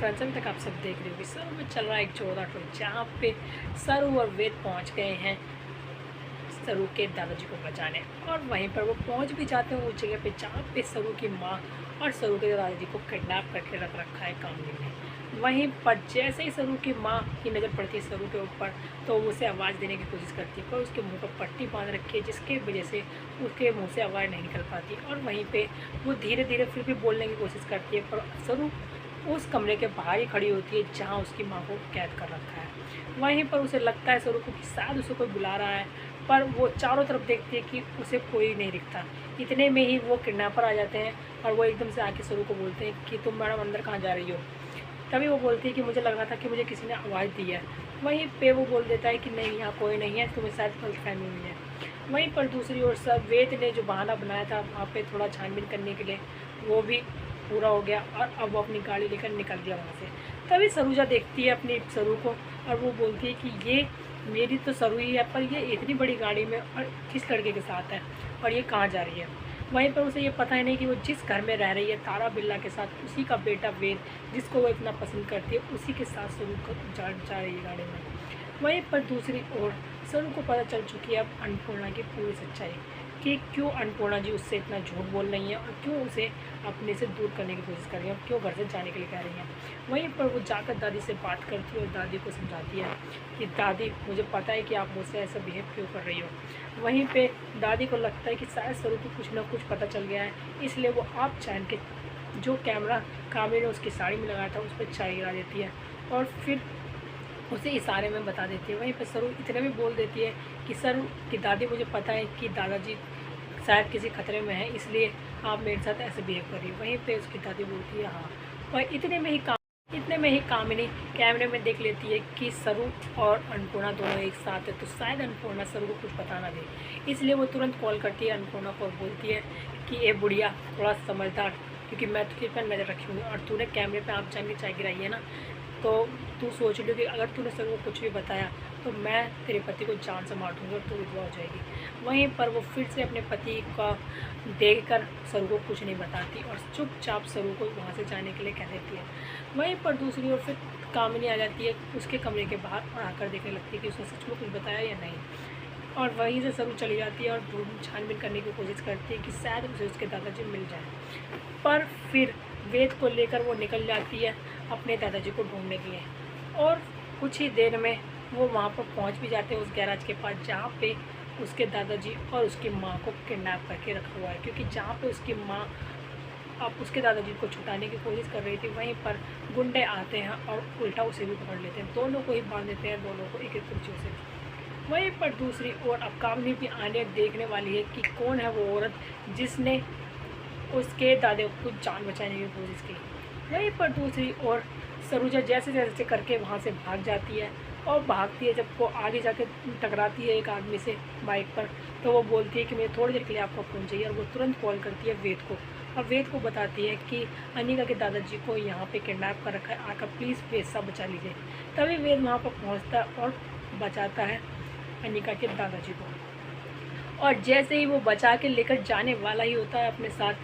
Friends, अभी तक आप सब देख रहे हो कि सरू में चल रहा है एक जोरदार टूर, जहाँ पे सरू और वेद पहुँच गए हैं सरू के दादाजी को बचाने। और वहीं पर वो पहुँच भी जाते हैं उस जगह पे जहाँ पे सरू की माँ और सरू के दादाजी को किडनैप करके रख रखा है कामनी ने। वहीं पर जैसे ही सरू की माँ की नज़र पड़ती है सरू के ऊपर, तो वो उसे आवाज़ देने की कोशिश करती है, पर उसके मुंह पर पट्टी बांध रखी है, जिसके वजह से उसके मुंह से आवाज़ नहीं निकल पाती। और वहीं पे वो धीरे धीरे फिर भी बोलने की कोशिश करती है, पर सरू उस कमरे के बाहर ही खड़ी होती है जहाँ उसकी माँ को कैद कर रखा है। वहीं पर उसे लगता है सरू को कि शायद उसे कोई बुला रहा है, पर वो चारों तरफ देखती है कि उसे कोई नहीं दिखता। इतने में ही वो किडनैपर आ जाते हैं और वो एकदम से आके सरू को बोलते हैं कि तुम मैडम अंदर कहाँ जा रही हो। तभी वो बोलती है कि मुझे लग रहा था कि मुझे किसी ने आवाज़ दी है। वहीं पे वो बोल देता है कि नहीं, यहाँ कोई नहीं है, तुम्हें शायद गलतफहमी हुई है। वहीं पर दूसरी ओर सब वेद ने जो बहाना बनाया था वहाँ पे थोड़ा छानबीन करने के लिए, वो भी पूरा हो गया और अब वो अपनी गाड़ी लेकर निकल गया वहाँ से। तभी सरूजा देखती है अपनी सरू को और वो बोलती है कि ये मेरी तो सरू ही है, पर ये इतनी बड़ी गाड़ी में और किस लड़के के साथ है और ये कहाँ जा रही है। वहीं पर उसे ये पता ही नहीं कि वो जिस घर में रह रही है तारा बिरला के साथ, उसी का बेटा वेद, जिसको वो इतना पसंद करती है, उसी के साथ सरू को जा रही है गाड़ी में। वहीं पर दूसरी ओर सरू को पता चल चुकी है अब अन्नपूर्णा की पूरी सच्चाई, कि क्यों अन्नपूर्णा जी उससे इतना झूठ बोल रही हैं और क्यों उसे अपने से दूर करने की कोशिश कर रही हैं और क्यों घर से जाने के लिए कह रही हैं। वहीं पर वो जाकर दादी से बात करती है और दादी को समझाती है कि दादी, मुझे पता है कि आप मुझसे ऐसा बिहेव क्यों कर रही हो। वहीं पे दादी को लगता है कि शायद सरू को कुछ ना कुछ पता चल गया है, इसलिए वो आप जान के जो कैमरा कामिनी ने उसकी साड़ी में लगाया था उस पर चाय गिरा देती है और फिर उसे इशारे में बता देती है। वहीं पर सरू इतने में बोल देती है कि सरू की दादी, मुझे पता है कि दादाजी शायद किसी खतरे में है, इसलिए आप मेरे साथ ऐसे बिहेव करिए। वहीं पे उसकी दादी बोलती है हाँ। और इतने में ही कामिनी कैमरे में देख लेती है कि सरू और अन्नपूर्णा दोनों एक साथ है, तो शायद अन्नपूर्णा सरू को कुछ पता ना दे, इसलिए वो तुरंत कॉल करती है अन्नपूर्णा को और बोलती है कि ये बुढ़िया थोड़ा समझदार, क्योंकि मैं तुझे पर नज़र रखी हूँ और तूने कैमरे पे आप जान के चाय गिराई है ना, तो तू सोच लो कि अगर तूने सर को कुछ भी बताया तो मैं तेरे पति को जान से मार दूँगी और तू विधवा हो जाएगी। वहीं पर वो फिर से अपने पति का देखकर सरू को कुछ नहीं बताती और चुपचाप सरू को वहाँ से जाने के लिए कह देती है। वहीं पर दूसरी ओर फिर कामिनी आ जाती है उसके कमरे के बाहर और आकर देखने लगती है कि उसने सच में कुछ बताया या नहीं। और वहीं से सरू चली जाती है और ढूंढ छानबीन करने की कोशिश करती है कि शायद उसे उसके दादाजी मिल जाए। पर फिर वेद को लेकर वो निकल जाती है अपने दादाजी को ढूंढने के लिए और कुछ ही देर में वो वहाँ पर पहुँच भी जाते हैं उस गैराज के पास जहाँ पे उसके दादाजी और उसकी माँ को किडनैप करके रखा हुआ है, क्योंकि जहाँ पे उसकी माँ अब उसके दादाजी को छुटाने की कोशिश कर रही थी, वहीं पर गुंडे आते हैं और उल्टा उसे भी पकड़ लेते हैं, दोनों को ही बांध देते हैं, दोनों को एक एक कुर्सियों से। वहीं पर दूसरी ओर अब कामनी भी आने देखने वाली है कि कौन है वो औरत जिसने उसके दादे को जान बचाने की कोशिश की। वहीं पर दूसरी ओर सरूजा जैसे जैसे करके वहाँ से भाग जाती है और भागती है, जब वो आगे जाके टकराती है एक आदमी से बाइक पर, तो वो बोलती है कि मुझे थोड़ी देर के लिए आपका फ़ोन चाहिए और वो तुरंत कॉल करती है वेद को और वेद को बताती है कि अनिका के दादाजी को यहाँ पे किडनैप कर रखा है, आकर प्लीज़ वेद साहब बचा लीजिए। तभी वेद वहाँ पर पहुँचता है और बचाता है अनिका के दादाजी को। और जैसे ही वो बचा के लेकर जाने वाला ही होता है अपने साथ,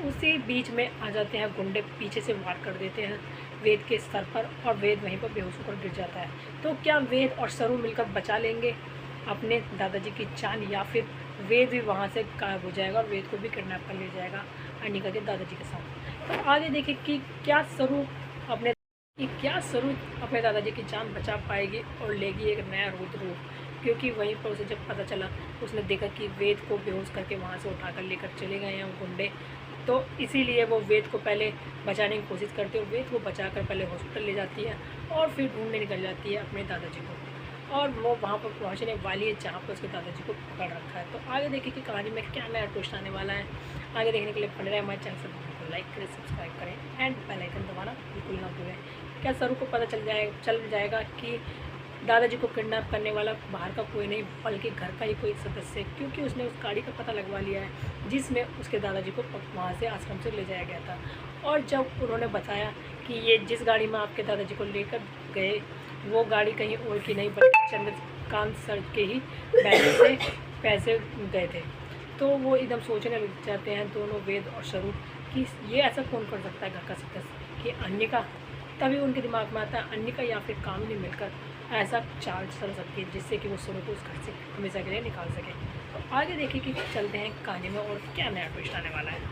उसी बीच में आ जाते हैं गुंडे, पीछे से वार कर देते हैं वेद के सर पर और वेद वहीं पर बेहोश होकर गिर जाता है। तो क्या वेद और सरू मिलकर बचा लेंगे अपने दादाजी की जान, या फिर वेद भी वहाँ से गायब हो जाएगा और वेद को भी किडनैप कर लिया जाएगा अनिका के दादाजी के साथ। तो आगे देखिए कि क्या सरू अपने दादाजी की जान बचा पाएगी और लेगी एक नया रूप, क्योंकि वहीं पर उसे जब पता चला उसने देखा कि वेद को बेहोश करके वहाँ से उठाकर लेकर चले गए हैं वो गुंडे, तो इसीलिए वो वेद को पहले बचाने की कोशिश करती है और वेद को बचाकर पहले हॉस्पिटल ले जाती है और फिर ढूंढने निकल जाती है अपने दादाजी को और वो वहाँ पर पहुँचने वाली है जहाँ पर उसके दादाजी को पकड़ रखा है। तो आगे देखिए कि कहानी में क्या नया ट्विस्ट आने वाला है। आगे देखने के लिए बने रहे हमारे चैनल से लाइक करें, सब्सक्राइब करें एंड बेल आइकन दबाना बिल्कुल ना भूलें। क्या सरू को पता चल जाएगा कि दादाजी को किडनैप करने वाला बाहर का कोई नहीं बल्कि घर का ही कोई सदस्य है, क्योंकि उसने उस गाड़ी का पता लगवा लिया है जिसमें उसके दादाजी को वहाँ से आश्रम से ले जाया गया था। और जब उन्होंने बताया कि ये जिस गाड़ी में आपके दादाजी को लेकर गए वो गाड़ी कहीं और की नहीं बल्कि चंद्रकांत सर के ही बैंक से पैसे गए थे, तो वो एकदम सोचने लग जाते हैं दोनों वेद और सरू कि ये ऐसा कौन कर सकता है घर का सदस्य, कि अन्य का तभी उनके दिमाग में आता है अन्निका या फिर कामिनी मिलकर ऐसा चाल चल सकती है जिससे कि वो सरू को उस घर से हमेशा के लिए निकाल सके। तो आगे देखिए कि चलते हैं कहानी में और क्या नया ट्विस्ट आने वाला है।